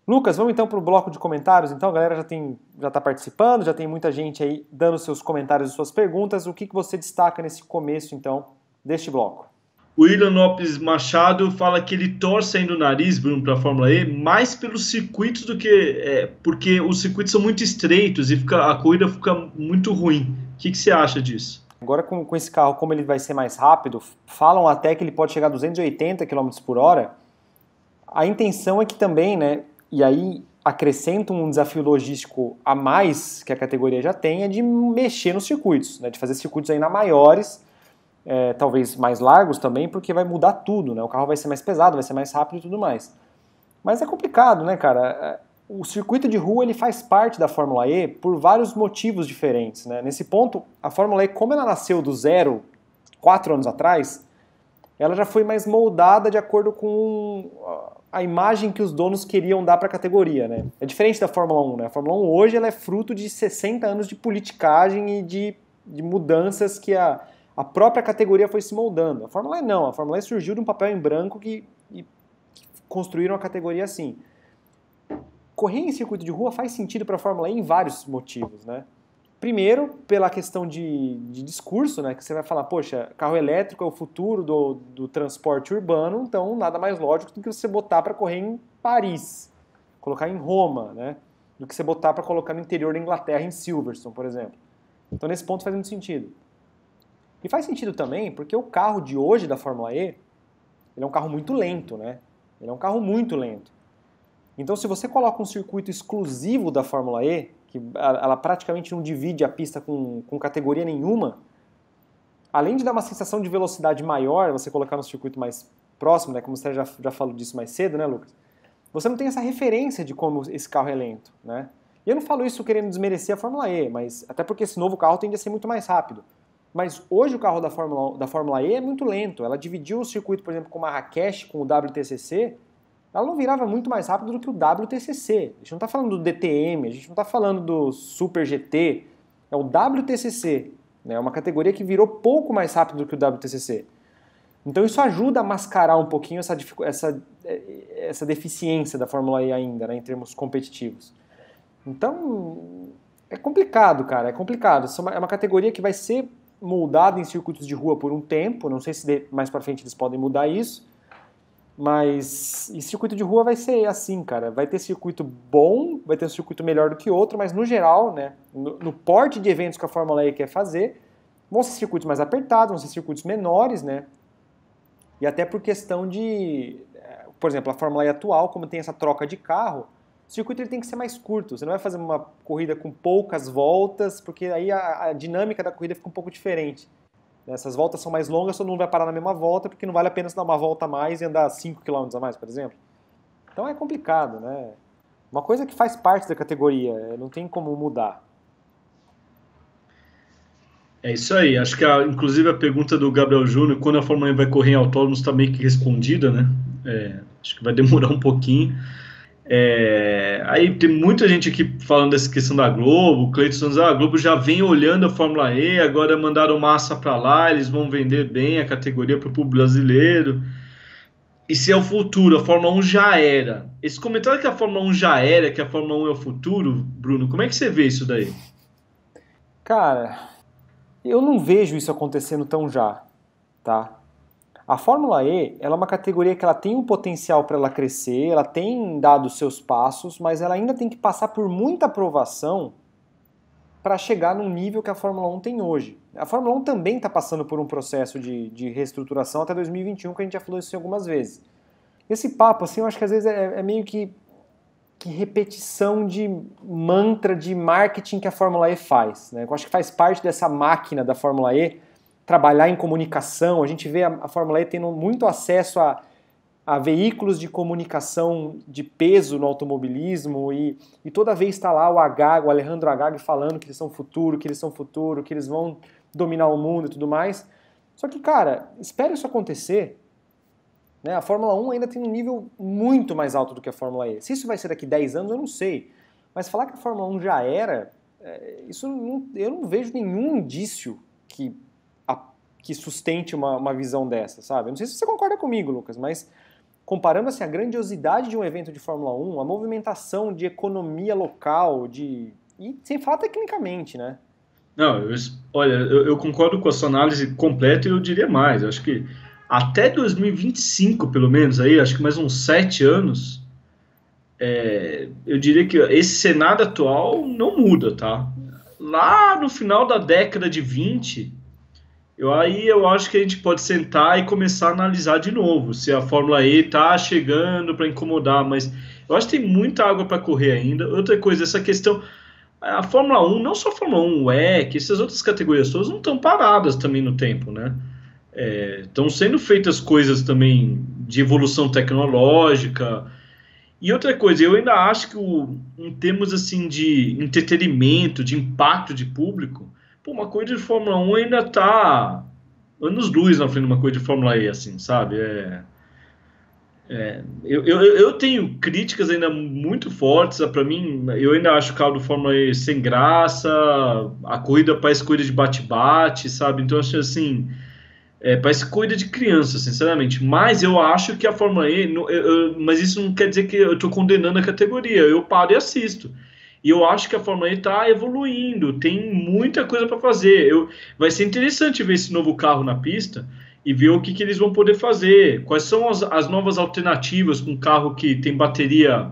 Lucas, vamos então para o bloco de comentários. Então, a galera já está participando, já tem muita gente aí dando seus comentários e suas perguntas. O que você destaca nesse começo, então, deste bloco? O William Lopes Machado fala que ele torce ainda o nariz, Bruno, para a Fórmula E, mais pelos circuitos do que... porque os circuitos são muito estreitos e a corrida fica muito ruim. O que você acha disso? Agora, com esse carro, como ele vai ser mais rápido, falam até que ele pode chegar a 280 km por hora. A intenção é que também, né, e aí acrescenta um desafio logístico a mais que a categoria já tem, é de mexer nos circuitos, né, de fazer circuitos ainda maiores, talvez mais largos também, porque vai mudar tudo, né, o carro vai ser mais pesado, vai ser mais rápido e tudo mais. Mas é complicado, né, cara? O circuito de rua ele faz parte da Fórmula E por vários motivos diferentes, né? Nesse ponto, a Fórmula E, como ela nasceu do zero 4 anos atrás, ela já foi mais moldada de acordo com a imagem que os donos queriam dar para a categoria, né? É diferente da Fórmula 1, né? A Fórmula 1 hoje ela é fruto de 60 anos de politicagem e de mudanças que a própria categoria foi se moldando. A Fórmula E não, a Fórmula E surgiu de um papel em branco que construíram a categoria assim. Correr em circuito de rua faz sentido para a Fórmula E em vários motivos, né? Primeiro, pela questão de discurso, né? Que você vai falar, poxa, carro elétrico é o futuro do transporte urbano, então nada mais lógico do que você botar para correr em Paris, colocar em Roma, né? Do que você botar para colocar no interior da Inglaterra, em Silverstone, por exemplo. Então nesse ponto faz muito sentido. E faz sentido também porque o carro de hoje da Fórmula E, ele é um carro muito lento, né? Ele é um carro muito lento. Então se você coloca um circuito exclusivo da Fórmula E, que ela praticamente não divide a pista com categoria nenhuma, além de dar uma sensação de velocidade maior, você colocar no circuito mais próximo, né, como você já falou disso mais cedo, né, Lucas? Você não tem essa referência de como esse carro é lento, né? E eu não falo isso querendo desmerecer a Fórmula E, mas até porque esse novo carro tende a ser muito mais rápido. Mas hoje o carro da Fórmula E é muito lento. Ela dividiu o circuito, por exemplo, com o Marrakech, com o WTCC, ela não virava muito mais rápido do que o WTCC. A gente não está falando do DTM, a gente não está falando do Super GT, é o WTCC. É uma categoria que virou pouco mais rápido do que o WTCC. Então isso ajuda a mascarar um pouquinho essa deficiência da Fórmula E ainda, né, em termos competitivos. Então é complicado, cara, é complicado. É uma categoria que vai ser moldada em circuitos de rua por um tempo, não sei se mais para frente eles podem mudar isso, mas e circuito de rua vai ser assim, cara. Vai ter circuito bom, vai ter um circuito melhor do que outro, mas no geral, né, no porte de eventos que a Fórmula E quer fazer, vão ser circuitos mais apertados, vão ser circuitos menores, né? E até por questão de, por exemplo, a Fórmula E atual, como tem essa troca de carro, o circuito ele tem que ser mais curto. Você não vai fazer uma corrida com poucas voltas, porque aí a dinâmica da corrida fica um pouco diferente. Essas voltas são mais longas, todo mundo vai parar na mesma volta, porque não vale a pena você dar uma volta a mais e andar 5 km a mais, por exemplo. Então é complicado, né? Uma coisa que faz parte da categoria, não tem como mudar. É isso aí. Acho que, inclusive, a pergunta do Gabriel Júnior, quando a Fórmula 1 vai correr em autódromos, está meio que respondida, né? Acho que vai demorar um pouquinho. Aí tem muita gente aqui falando dessa questão da Globo. O Cleiton Santos, a Globo já vem olhando a Fórmula E, agora mandaram massa para lá, eles vão vender bem a categoria para o público brasileiro. E se é o futuro, a Fórmula 1 já era. Esse comentário que a Fórmula 1 já era, que a Fórmula 1 é o futuro, Bruno, como é que você vê isso daí? Cara, eu não vejo isso acontecendo tão já, tá? A Fórmula E, ela é uma categoria que ela tem um potencial para ela crescer, ela tem dado seus passos, mas ela ainda tem que passar por muita aprovação para chegar no nível que a Fórmula 1 tem hoje. A Fórmula 1 também está passando por um processo de reestruturação até 2021, que a gente já falou isso algumas vezes. Esse papo, assim, eu acho que às vezes é meio que repetição de mantra de marketing que a Fórmula E faz, né? Eu acho que faz parte dessa máquina da Fórmula E trabalhar em comunicação. A gente vê a Fórmula E tendo muito acesso a veículos de comunicação de peso no automobilismo e toda vez está lá o Alejandro Agag falando que eles são futuro, que eles vão dominar o mundo e tudo mais. Só que, cara, espere isso acontecer. Né? A Fórmula 1 ainda tem um nível muito mais alto do que a Fórmula E. Se isso vai ser daqui 10 anos, eu não sei. Mas falar que a Fórmula 1 já era, eu não vejo nenhum indício que sustente uma visão dessa, sabe? Eu não sei se você concorda comigo, Lucas, mas comparando assim, a grandiosidade de um evento de Fórmula 1, a movimentação de economia local, e sem falar tecnicamente, né? Não, olha, eu concordo com a sua análise completa e eu diria mais. Eu acho que até 2025, pelo menos, aí, acho que mais uns 7 anos, eu diria que esse cenário atual não muda, tá? Lá no final da década de 20, eu acho que a gente pode sentar e começar a analisar de novo se a Fórmula E está chegando para incomodar, mas eu acho que tem muita água para correr ainda. Outra coisa, essa questão, a Fórmula 1, não só a Fórmula 1, o WEC, essas outras categorias todas não estão paradas também no tempo, né? Estão sendo feitas coisas também de evolução tecnológica. E outra coisa, eu ainda acho que em termos assim de entretenimento, de impacto de público, pô, uma corrida de Fórmula 1 ainda tá anos-luz na frente de uma corrida de Fórmula E, assim, sabe? Eu tenho críticas ainda muito fortes. Para mim, eu ainda acho o carro do Fórmula E sem graça, a corrida parece corrida de bate-bate, sabe? Então, acho assim, parece corrida de criança, sinceramente. Mas eu acho que a Fórmula E, mas isso não quer dizer que eu estou condenando a categoria. Eu paro e assisto. E eu acho que a Fórmula E está evoluindo, tem muita coisa para fazer. Vai ser interessante ver esse novo carro na pista e ver o que eles vão poder fazer. Quais são as novas alternativas com um carro que tem bateria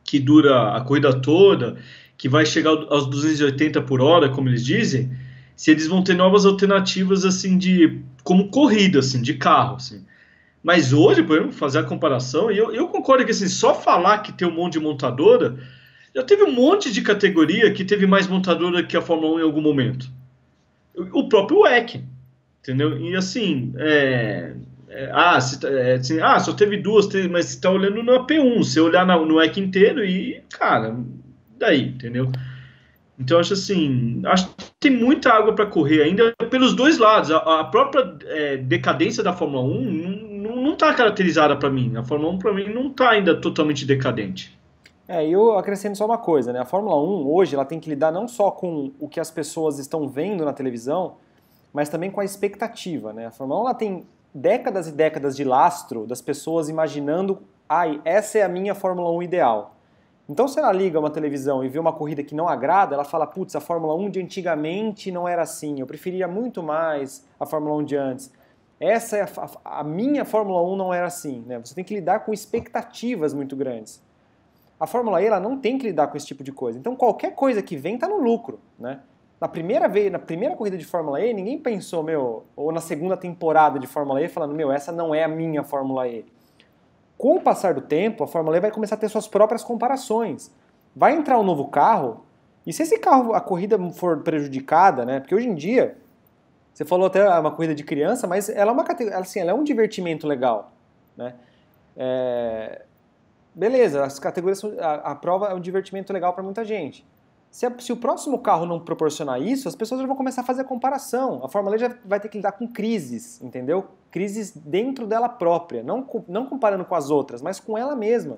que dura a corrida toda, que vai chegar aos 280 por hora, como eles dizem, se eles vão ter novas alternativas assim como corrida, assim, de carro, assim. Mas hoje, por exemplo, fazer a comparação, e eu concordo que assim, só falar que tem um monte de montadora, já teve um monte de categoria que teve mais montadora que a Fórmula 1 em algum momento. O próprio WEC, entendeu? E assim, só teve duas, mas você está olhando no AP1, você olhar no WEC inteiro e, cara, daí, entendeu? Então, acho assim, que tem muita água para correr ainda pelos dois lados. A própria decadência da Fórmula 1 não está caracterizada para mim. A Fórmula 1, para mim, não está ainda totalmente decadente. Eu acrescento só uma coisa, né? A Fórmula 1 hoje ela tem que lidar não só com o que as pessoas estão vendo na televisão, mas também com a expectativa, né? A Fórmula 1 ela tem décadas e décadas de lastro das pessoas imaginando, essa é a minha Fórmula 1 ideal. Então se ela liga uma televisão e vê uma corrida que não agrada, ela fala, putz, a Fórmula 1 de antigamente não era assim, eu preferia muito mais a Fórmula 1 de antes. Essa é a minha Fórmula 1 não era assim, né? Você tem que lidar com expectativas muito grandes. A Fórmula E ela não tem que lidar com esse tipo de coisa. Então qualquer coisa que vem está no lucro, né? Na primeira corrida de Fórmula E, ninguém pensou, ou na segunda temporada de Fórmula E, falando, essa não é a minha Fórmula E. Com o passar do tempo, a Fórmula E vai começar a ter suas próprias comparações. Vai entrar um novo carro, e se esse carro, a corrida for prejudicada, né? Porque hoje em dia, você falou até uma corrida de criança, mas ela é uma categoria, assim, ela é um divertimento legal, né? Beleza, as categorias, a prova é um divertimento legal para muita gente. Se o próximo carro não proporcionar isso, as pessoas já vão começar a fazer a comparação. A Fórmula E já vai ter que lidar com crises, entendeu? Crises dentro dela própria, não comparando com as outras, mas com ela mesma.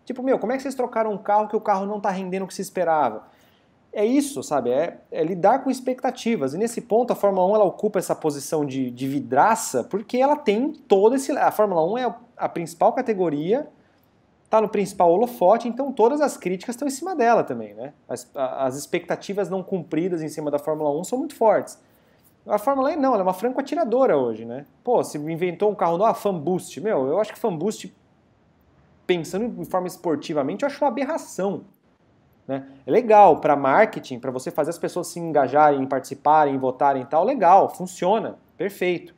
Tipo, como é que vocês trocaram um carro que o carro não está rendendo o que se esperava? É isso, sabe? É lidar com expectativas. E nesse ponto a Fórmula 1 ela ocupa essa posição de vidraça porque ela tem todo esse... A Fórmula 1 é a principal categoria, está no principal holofote, então todas as críticas estão em cima dela também, né? As expectativas não cumpridas em cima da Fórmula 1 são muito fortes. A Fórmula E não, ela é uma franco-atiradora hoje, né? Pô, se inventou um carro novo, Fan Boost, eu acho que Fan Boost, pensando em forma esportivamente, eu acho uma aberração, né? É legal para marketing, para você fazer as pessoas se engajarem, participarem, votarem e tal, legal, funciona, perfeito.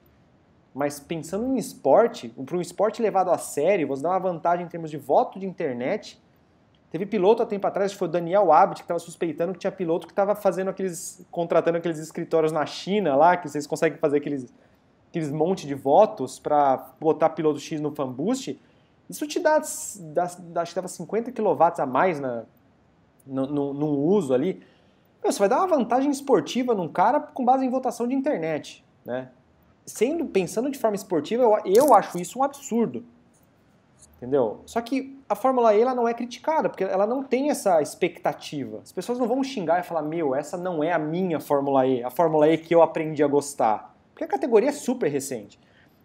Mas pensando em esporte, para um esporte levado a sério, você dá uma vantagem em termos de voto de internet. Teve piloto há tempo atrás, foi o Daniel Abt, que estava suspeitando que tinha piloto que estava contratando aqueles escritórios na China lá, que vocês conseguem fazer aqueles monte de votos para botar piloto X no Fan Boost. Isso te dá acho que dava 50 kW a mais no uso ali. Você vai dar uma vantagem esportiva num cara com base em votação de internet, né? Pensando de forma esportiva, eu acho isso um absurdo, entendeu? Só que a Fórmula E ela não é criticada, porque ela não tem essa expectativa. As pessoas não vão xingar e falar, essa não é a minha Fórmula E, a Fórmula E que eu aprendi a gostar. Porque a categoria é super recente.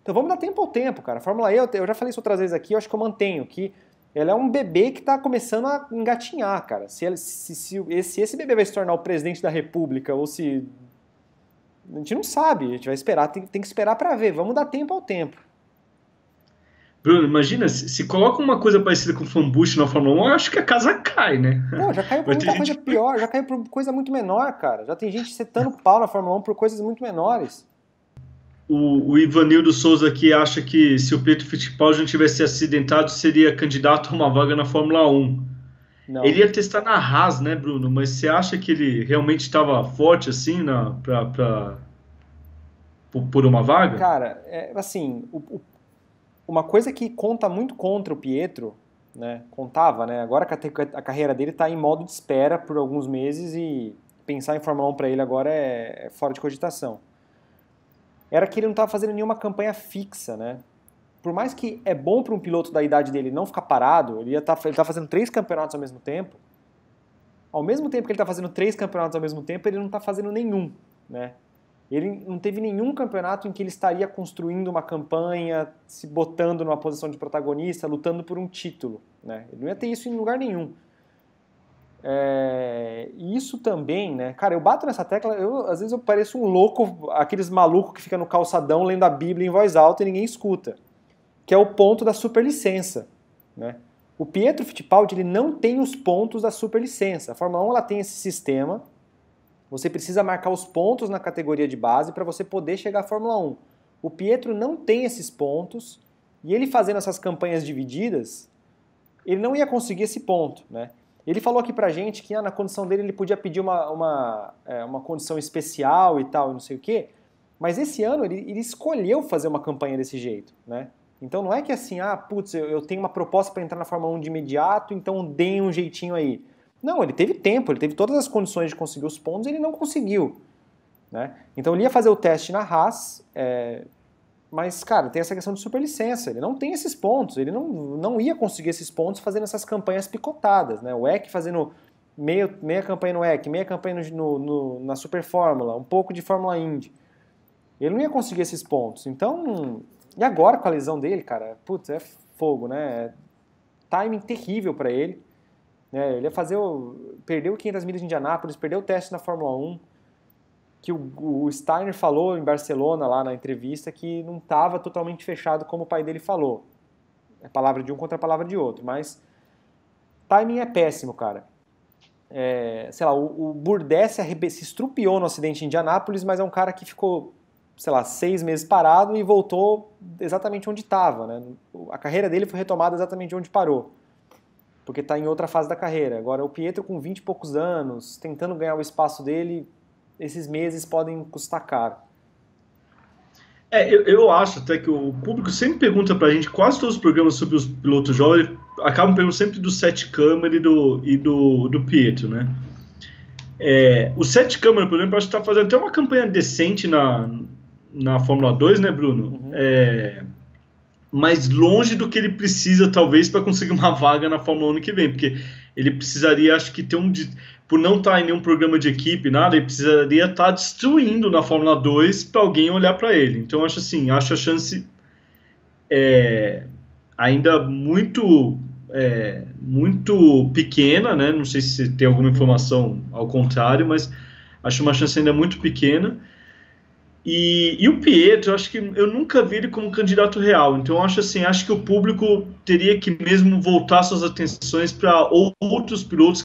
Então vamos dar tempo ao tempo, cara. A Fórmula E, eu já falei isso outras vezes aqui, eu acho que eu mantenho, que ela é um bebê que está começando a engatinhar, cara. Se esse bebê vai se tornar o presidente da República ou se... A gente não sabe, a gente vai esperar, tem que esperar para ver. Vamos dar tempo ao tempo. Bruno, imagina, se coloca uma coisa parecida com o fanbush na Fórmula 1, eu acho que a casa cai, né? Não, já caiu por muita coisa pior, já caiu por coisa muito menor, cara. Já tem gente setando pau na Fórmula 1 por coisas muito menores. O Ivanildo Souza aqui acha que se o Pietro Fittipaldi não tivesse acidentado, seria candidato a uma vaga na Fórmula 1. Não. Ele ia testar na Haas, né, Bruno? Mas você acha que ele realmente estava forte assim por uma vaga? Cara, assim, uma coisa que conta muito contra o Pietro, né, contava, né, agora que a carreira dele está em modo de espera por alguns meses e pensar em Fórmula 1 para ele agora é fora de cogitação. Era que ele não estava fazendo nenhuma campanha fixa, né? Por mais que é bom para um piloto da idade dele não ficar parado, ele tá fazendo 3 campeonatos ao mesmo tempo. Ao mesmo tempo que ele está fazendo 3 campeonatos ao mesmo tempo, ele não está fazendo nenhum, né? Ele não teve nenhum campeonato em que ele estaria construindo uma campanha, se botando numa posição de protagonista, lutando por um título, né? Ele não ia ter isso em lugar nenhum. E isso também, né? Cara, eu bato nessa tecla, às vezes eu pareço um louco, aqueles malucos que ficam no calçadão lendo a Bíblia em voz alta e ninguém escuta. Que é o ponto da superlicença, né? O Pietro Fittipaldi, ele não tem os pontos da superlicença. A Fórmula 1 ela tem esse sistema. Você precisa marcar os pontos na categoria de base para você poder chegar à Fórmula 1. O Pietro não tem esses pontos e ele fazendo essas campanhas divididas, ele não ia conseguir esse ponto, né? Ele falou aqui pra gente que na condição dele ele podia pedir uma condição especial e tal, não sei o quê, mas esse ano ele escolheu fazer uma campanha desse jeito, né? Então não é que assim, putz, eu tenho uma proposta para entrar na Fórmula 1 de imediato, então deem um jeitinho aí. Não, ele teve tempo, ele teve todas as condições de conseguir os pontos e ele não conseguiu, né? Então ele ia fazer o teste na Haas, mas, cara, tem essa questão de superlicença, ele não tem esses pontos, ele não ia conseguir esses pontos fazendo essas campanhas picotadas, né? O EC fazendo meia campanha no EC, meia campanha na Super Fórmula, um pouco de Fórmula Indy. Ele não ia conseguir esses pontos, então... E agora com a lesão dele, cara, putz, é fogo, né? Timing terrível para ele, né? Ele ia perdeu 500 milhas de Indianápolis, perdeu o teste na Fórmula 1, que o Steiner falou em Barcelona, lá na entrevista, que não estava totalmente fechado como o pai dele falou. É palavra de um contra a palavra de outro, mas timing é péssimo, cara. Sei lá, o Bourdais se estrupiou no acidente em Indianápolis, mas é um cara que ficou, sei lá, 6 meses parado e voltou exatamente onde estava, né? A carreira dele foi retomada exatamente onde parou, porque está em outra fase da carreira. Agora, o Pietro com 20 e poucos anos, tentando ganhar o espaço dele, esses meses podem custar caro. Eu acho até que o público sempre pergunta pra gente, quase todos os programas sobre os pilotos jovens acabam perguntando sempre do Seth Câmara e do Pietro, né? O Seth Câmara, por exemplo, acho que está fazendo até uma campanha decente na Fórmula 2, né, Bruno? Uhum. Mais longe do que ele precisa, talvez, para conseguir uma vaga na Fórmula 1 ano que vem, porque ele precisaria, acho que, por não estar em nenhum programa de equipe, nada, ele precisaria estar destruindo na Fórmula 2 para alguém olhar para ele. Então, acho a chance ainda muito pequena, né? Não sei se tem alguma informação ao contrário, mas acho uma chance ainda muito pequena. E o Pietro, acho que eu nunca vi ele como candidato real, então acho que o público teria que mesmo voltar suas atenções para outros pilotos